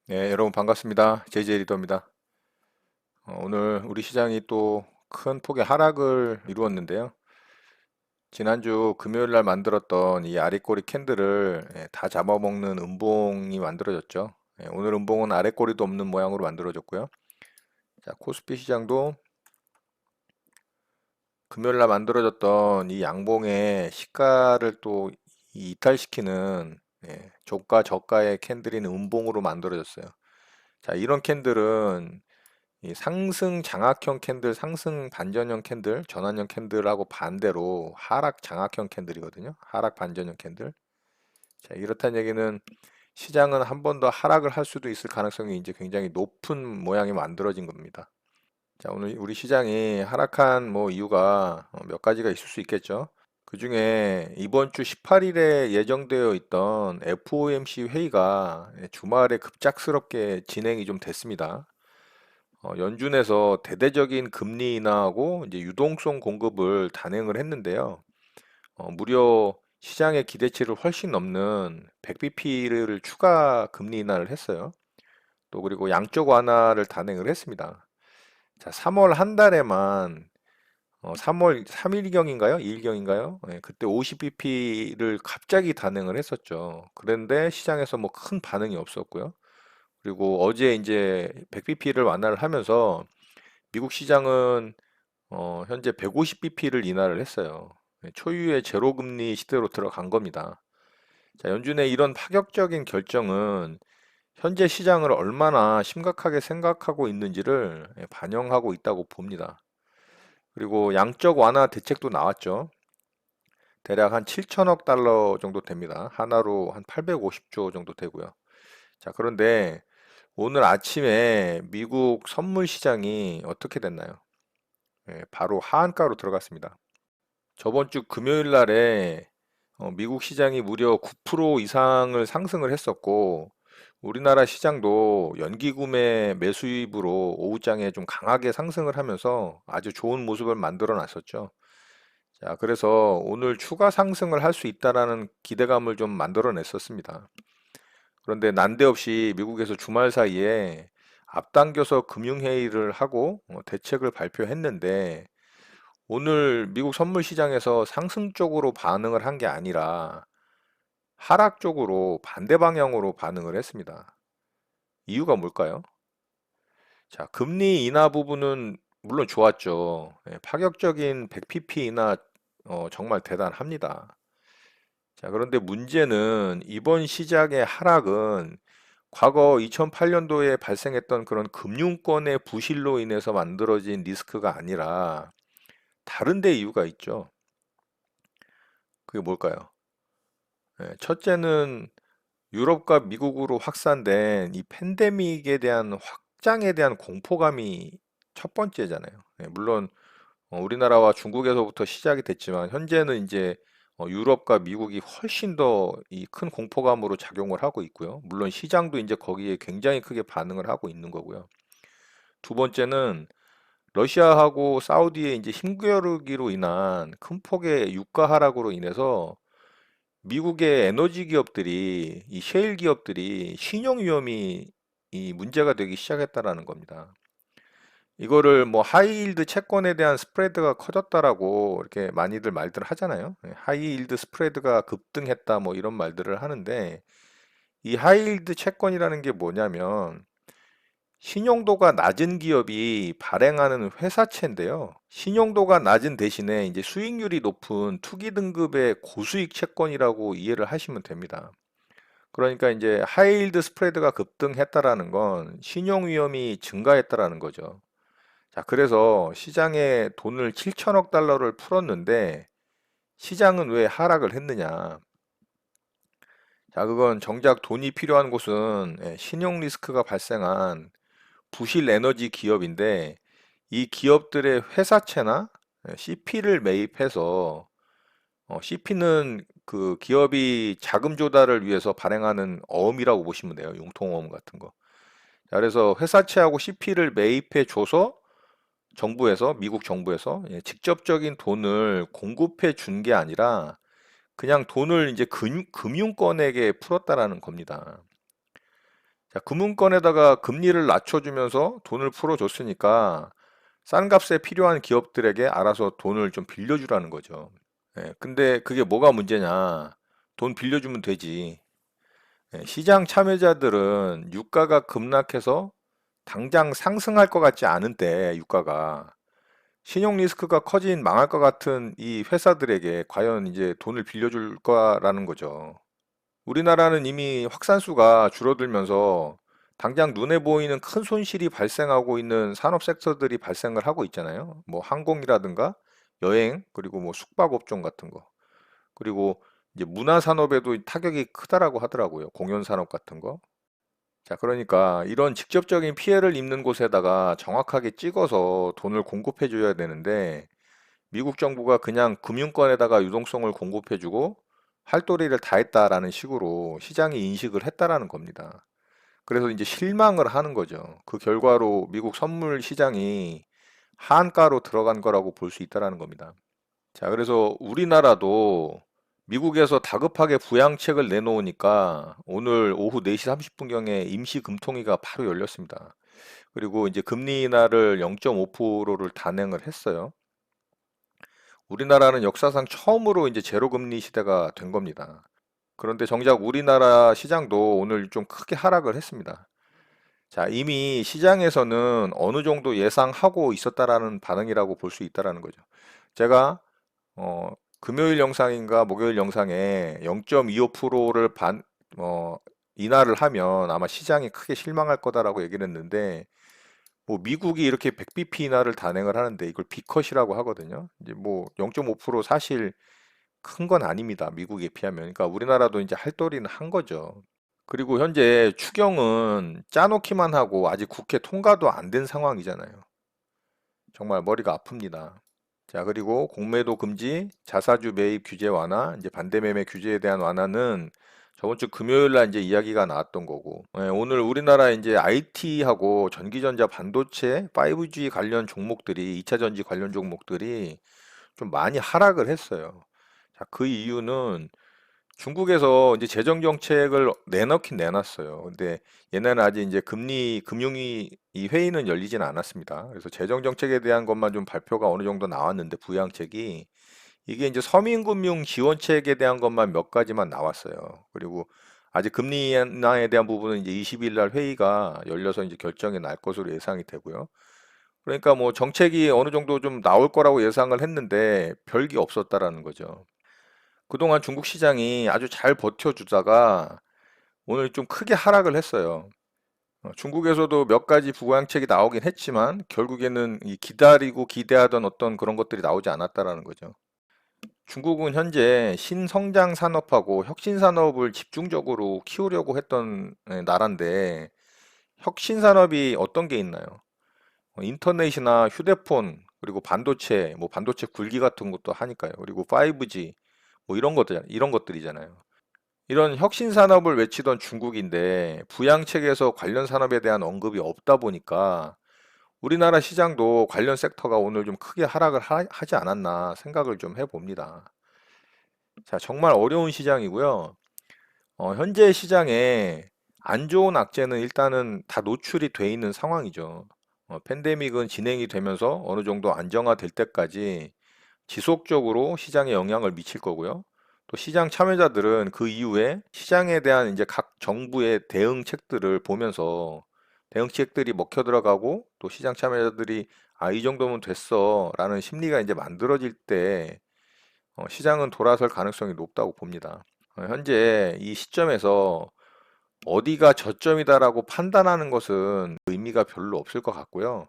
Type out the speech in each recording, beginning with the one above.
네, 여러분 반갑습니다. 제이제이 리더입니다. 오늘 우리 시장이 또 큰 폭의 하락을 이루었는데요. 지난주 금요일 날 만들었던 이 아랫꼬리 캔들을 다 잡아먹는 음봉이 만들어졌죠. 오늘 음봉은 아랫꼬리도 없는 모양으로 만들어졌고요. 자, 코스피 시장도 금요일 날 만들어졌던 이 양봉의 시가를 또 이탈시키는 조가 저가의 캔들인 음봉으로 만들어졌어요. 자, 이런 캔들은 이 상승 장악형 캔들, 상승 반전형 캔들, 전환형 캔들하고 반대로 하락 장악형 캔들이거든요. 하락 반전형 캔들. 자, 이렇다는 얘기는 시장은 한 번 더 하락을 할 수도 있을 가능성이 이제 굉장히 높은 모양이 만들어진 겁니다. 자, 오늘 우리 시장이 하락한 뭐 이유가 몇 가지가 있을 수 있겠죠. 그중에 이번 주 18일에 예정되어 있던 FOMC 회의가 주말에 급작스럽게 진행이 좀 됐습니다. 연준에서 대대적인 금리 인하하고 이제 유동성 공급을 단행을 했는데요. 무려 시장의 기대치를 훨씬 넘는 100bp를 추가 금리 인하를 했어요. 또 그리고 양적 완화를 단행을 했습니다. 자, 3월 한 달에만 3월 3일경인가요? 2일경인가요? 그때 50bp를 갑자기 단행을 했었죠. 그런데 시장에서 뭐 큰 반응이 없었고요. 그리고 어제 이제 100bp를 완화를 하면서 미국 시장은 현재 150bp를 인하를 했어요. 초유의 제로금리 시대로 들어간 겁니다. 자, 연준의 이런 파격적인 결정은 현재 시장을 얼마나 심각하게 생각하고 있는지를 반영하고 있다고 봅니다. 그리고 양적 완화 대책도 나왔죠. 대략 한 7천억 달러 정도 됩니다. 하나로 한 850조 정도 되고요. 자, 그런데 오늘 아침에 미국 선물 시장이 어떻게 됐나요? 바로 하한가로 들어갔습니다. 저번 주 금요일 날에 미국 시장이 무려 9% 이상을 상승을 했었고, 우리나라 시장도 연기 구매 매수입으로 오후장에 좀 강하게 상승을 하면서 아주 좋은 모습을 만들어 놨었죠. 자, 그래서 오늘 추가 상승을 할 수 있다라는 기대감을 좀 만들어 냈었습니다. 그런데 난데없이 미국에서 주말 사이에 앞당겨서 금융회의를 하고 대책을 발표했는데, 오늘 미국 선물 시장에서 상승 쪽으로 반응을 한 게 아니라 하락 쪽으로 반대 방향으로 반응을 했습니다. 이유가 뭘까요? 자, 금리 인하 부분은 물론 좋았죠. 파격적인 100pp 인하 정말 대단합니다. 자, 그런데 문제는 이번 시장의 하락은 과거 2008년도에 발생했던 그런 금융권의 부실로 인해서 만들어진 리스크가 아니라 다른 데 이유가 있죠. 그게 뭘까요? 첫째는 유럽과 미국으로 확산된 이 팬데믹에 대한 확장에 대한 공포감이 첫 번째잖아요. 물론 우리나라와 중국에서부터 시작이 됐지만 현재는 이제 유럽과 미국이 훨씬 더 이 큰 공포감으로 작용을 하고 있고요. 물론 시장도 이제 거기에 굉장히 크게 반응을 하고 있는 거고요. 두 번째는 러시아하고 사우디의 이제 힘겨루기로 인한 큰 폭의 유가 하락으로 인해서 미국의 에너지 기업들이 이 셰일 기업들이 신용 위험이 이 문제가 되기 시작했다라는 겁니다. 이거를 뭐 하이힐드 채권에 대한 스프레드가 커졌다라고 이렇게 많이들 말들 하잖아요. 하이힐드 스프레드가 급등했다 뭐 이런 말들을 하는데 이 하이힐드 채권이라는 게 뭐냐면 신용도가 낮은 기업이 발행하는 회사채인데요. 신용도가 낮은 대신에 이제 수익률이 높은 투기 등급의 고수익 채권이라고 이해를 하시면 됩니다. 그러니까 이제 하이힐드 스프레드가 급등했다라는 건 신용 위험이 증가했다라는 거죠. 자, 그래서 시장에 돈을 7천억 달러를 풀었는데 시장은 왜 하락을 했느냐? 자, 그건 정작 돈이 필요한 곳은 신용 리스크가 발생한 부실 에너지 기업인데 이 기업들의 회사채나 CP를 매입해서 CP는 그 기업이 자금 조달을 위해서 발행하는 어음이라고 보시면 돼요. 융통어음 같은 거. 자, 그래서 회사채하고 CP를 매입해 줘서 정부에서 미국 정부에서 직접적인 돈을 공급해 준 게 아니라 그냥 돈을 이제 금융권에게 풀었다라는 겁니다. 자, 금융권에다가 금리를 낮춰주면서 돈을 풀어줬으니까 싼 값에 필요한 기업들에게 알아서 돈을 좀 빌려주라는 거죠. 예, 근데 그게 뭐가 문제냐? 돈 빌려주면 되지. 예, 시장 참여자들은 유가가 급락해서 당장 상승할 것 같지 않은데 유가가 신용 리스크가 커진 망할 것 같은 이 회사들에게 과연 이제 돈을 빌려줄 거라는 거죠. 우리나라는 이미 확산수가 줄어들면서 당장 눈에 보이는 큰 손실이 발생하고 있는 산업 섹터들이 발생을 하고 있잖아요. 뭐 항공이라든가 여행, 그리고 뭐 숙박업종 같은 거. 그리고 이제 문화 산업에도 타격이 크다라고 하더라고요. 공연 산업 같은 거. 자, 그러니까 이런 직접적인 피해를 입는 곳에다가 정확하게 찍어서 돈을 공급해 줘야 되는데 미국 정부가 그냥 금융권에다가 유동성을 공급해주고 할도리를 다 했다라는 식으로 시장이 인식을 했다라는 겁니다. 그래서 이제 실망을 하는 거죠. 그 결과로 미국 선물 시장이 하한가로 들어간 거라고 볼 수 있다라는 겁니다. 자, 그래서 우리나라도 미국에서 다급하게 부양책을 내놓으니까 오늘 오후 4시 30분경에 임시 금통위가 바로 열렸습니다. 그리고 이제 금리 인하를 0.5%를 단행을 했어요. 우리나라는 역사상 처음으로 이제 제로금리 시대가 된 겁니다. 그런데 정작 우리나라 시장도 오늘 좀 크게 하락을 했습니다. 자, 이미 시장에서는 어느 정도 예상하고 있었다라는 반응이라고 볼 수 있다라는 거죠. 제가 금요일 영상인가 목요일 영상에 0.25%를 인하를 하면 아마 시장이 크게 실망할 거다라고 얘기를 했는데 뭐 미국이 이렇게 100bp 인하를 단행을 하는데 이걸 B컷이라고 하거든요. 이제 뭐 0.5% 사실 큰 건 아닙니다. 미국에 비하면. 그러니까 우리나라도 이제 할 도리는 한 거죠. 그리고 현재 추경은 짜놓기만 하고 아직 국회 통과도 안 된 상황이잖아요. 정말 머리가 아픕니다. 자, 그리고 공매도 금지, 자사주 매입 규제 완화, 이제 반대매매 규제에 대한 완화는 저번 주 금요일 날 이제 이야기가 나왔던 거고, 예, 오늘 우리나라 이제 IT하고 전기전자 반도체, 5G 관련 종목들이, 2차 전지 관련 종목들이 좀 많이 하락을 했어요. 자, 그 이유는 중국에서 이제 재정 정책을 내놓긴 내놨어요. 근데 얘네는 아직 이제 금융위 이 회의는 열리진 않았습니다. 그래서 재정 정책에 대한 것만 좀 발표가 어느 정도 나왔는데 부양책이 이게 이제 서민금융 지원책에 대한 것만 몇 가지만 나왔어요. 그리고 아직 금리 인하에 대한 부분은 이제 20일 날 회의가 열려서 이제 결정이 날 것으로 예상이 되고요. 그러니까 뭐 정책이 어느 정도 좀 나올 거라고 예상을 했는데 별게 없었다라는 거죠. 그동안 중국 시장이 아주 잘 버텨주다가 오늘 좀 크게 하락을 했어요. 중국에서도 몇 가지 부양책이 나오긴 했지만 결국에는 이 기다리고 기대하던 어떤 그런 것들이 나오지 않았다라는 거죠. 중국은 현재 신성장 산업하고 혁신 산업을 집중적으로 키우려고 했던 나라인데 혁신 산업이 어떤 게 있나요? 인터넷이나 휴대폰 그리고 반도체, 뭐 반도체 굴기 같은 것도 하니까요. 그리고 5G 뭐 이런 것들이잖아요. 이런 혁신 산업을 외치던 중국인데 부양책에서 관련 산업에 대한 언급이 없다 보니까 우리나라 시장도 관련 섹터가 오늘 좀 크게 하락을 하지 않았나 생각을 좀 해봅니다. 자, 정말 어려운 시장이고요. 현재 시장에 안 좋은 악재는 일단은 다 노출이 돼 있는 상황이죠. 팬데믹은 진행이 되면서 어느 정도 안정화될 때까지 지속적으로 시장에 영향을 미칠 거고요. 또 시장 참여자들은 그 이후에 시장에 대한 이제 각 정부의 대응책들을 보면서 대응책들이 먹혀 들어가고 또 시장 참여자들이 아, 이 정도면 됐어 라는 심리가 이제 만들어질 때 시장은 돌아설 가능성이 높다고 봅니다. 현재 이 시점에서 어디가 저점이다라고 판단하는 것은 의미가 별로 없을 것 같고요.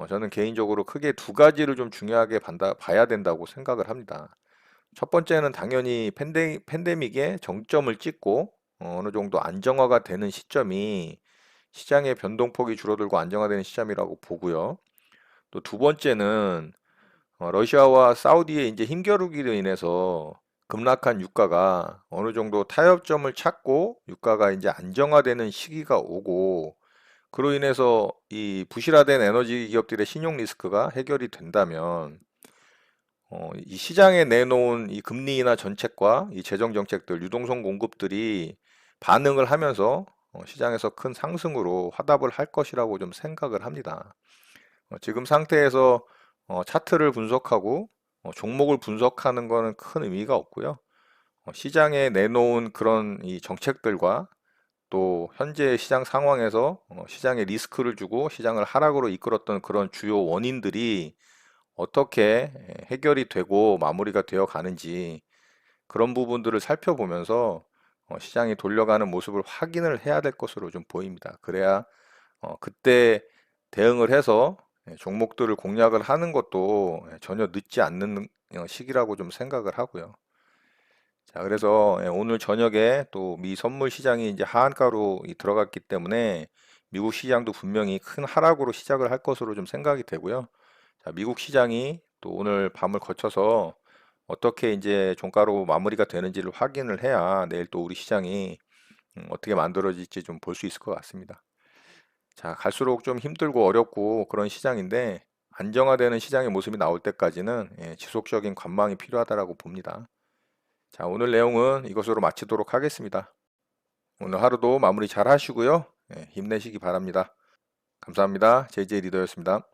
저는 개인적으로 크게 두 가지를 좀 중요하게 봐야 된다고 생각을 합니다. 첫 번째는 당연히 팬데믹의 정점을 찍고 어느 정도 안정화가 되는 시점이 시장의 변동폭이 줄어들고 안정화되는 시점이라고 보고요. 또 두 번째는 러시아와 사우디의 이제 힘겨루기로 인해서 급락한 유가가 어느 정도 타협점을 찾고 유가가 이제 안정화되는 시기가 오고 그로 인해서 이 부실화된 에너지 기업들의 신용 리스크가 해결이 된다면 이 시장에 내놓은 이 금리 인하 정책과 이 재정 정책들, 유동성 공급들이 반응을 하면서 시장에서 큰 상승으로 화답을 할 것이라고 좀 생각을 합니다. 지금 상태에서 차트를 분석하고 종목을 분석하는 거는 큰 의미가 없고요. 시장에 내놓은 그런 이 정책들과 또 현재 시장 상황에서 시장에 리스크를 주고 시장을 하락으로 이끌었던 그런 주요 원인들이 어떻게 해결이 되고 마무리가 되어 가는지 그런 부분들을 살펴보면서 시장이 돌려가는 모습을 확인을 해야 될 것으로 좀 보입니다. 그래야 그때 대응을 해서 종목들을 공략을 하는 것도 전혀 늦지 않는 시기라고 좀 생각을 하고요. 자, 그래서 오늘 저녁에 또 미 선물 시장이 이제 하한가로 들어갔기 때문에 미국 시장도 분명히 큰 하락으로 시작을 할 것으로 좀 생각이 되고요. 자, 미국 시장이 또 오늘 밤을 거쳐서 어떻게 이제 종가로 마무리가 되는지를 확인을 해야 내일 또 우리 시장이 어떻게 만들어질지 좀 볼 수 있을 것 같습니다. 자, 갈수록 좀 힘들고 어렵고 그런 시장인데 안정화되는 시장의 모습이 나올 때까지는 지속적인 관망이 필요하다라고 봅니다. 자, 오늘 내용은 이것으로 마치도록 하겠습니다. 오늘 하루도 마무리 잘 하시고요. 힘내시기 바랍니다. 감사합니다. JJ 리더였습니다.